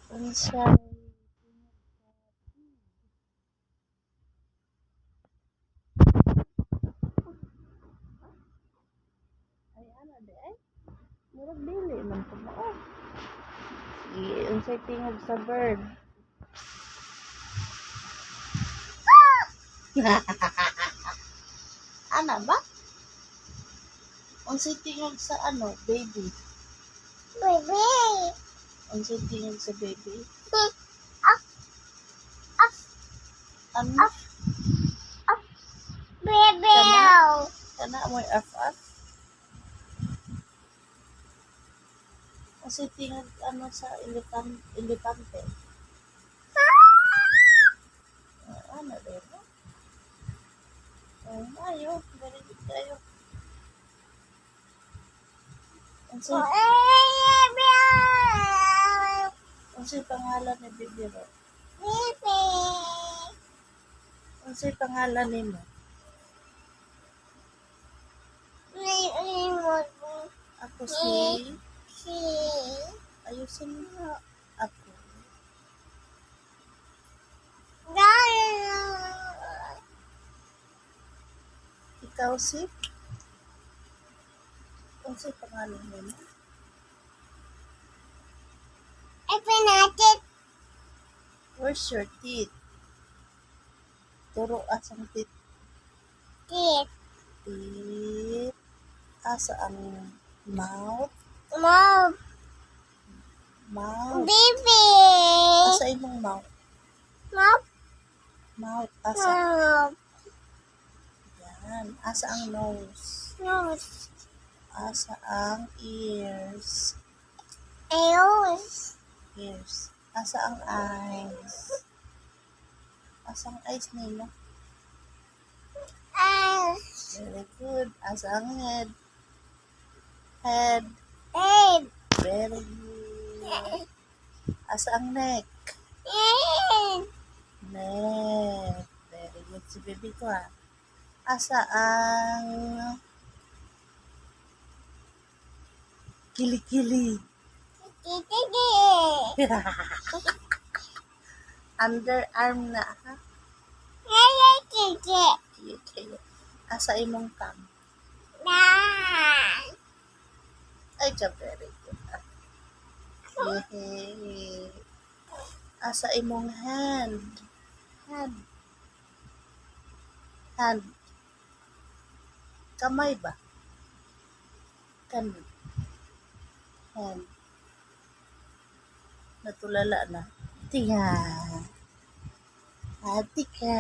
Unsay ay ana di ay murag dili man ko mao. Sige, unsay tingog sa bird? Ana ba? Unsay tingog sa ano, baby? Baby. Unsay tingog sa baby? Up, up, Ano? up. Baby. Kana mo'y af-af? Unsay tingog ano sa elepante? Ano din? Oh, ayo, very good kayo. Unsay pangalan ni Bibi Ro? Baby. Unsay pangalan nimo? Ako si ayusin mo ako. Ikaw si? Unsay pangalan nimo? Where's your teeth? Turo asang teeth. Teeth. Asa ang mouth? Mouth. Baby. Asa imong mouth? Mouth. Asa? Yan. Asa ang nose? Asa ang ears? Ears. Asa ang eyes? Asa ang eyes nila? Very good. Asa ang head? Head. Very good. Asa ang neck? Neck. Very good si baby ko ha. Asa ang kilikili? Underarm na ha? Okay. Asa imong tongue? Ay, very good. Yay. Asa imong hand? Hand. Kamay ba? Hand. Natulala na. Tika. Tika.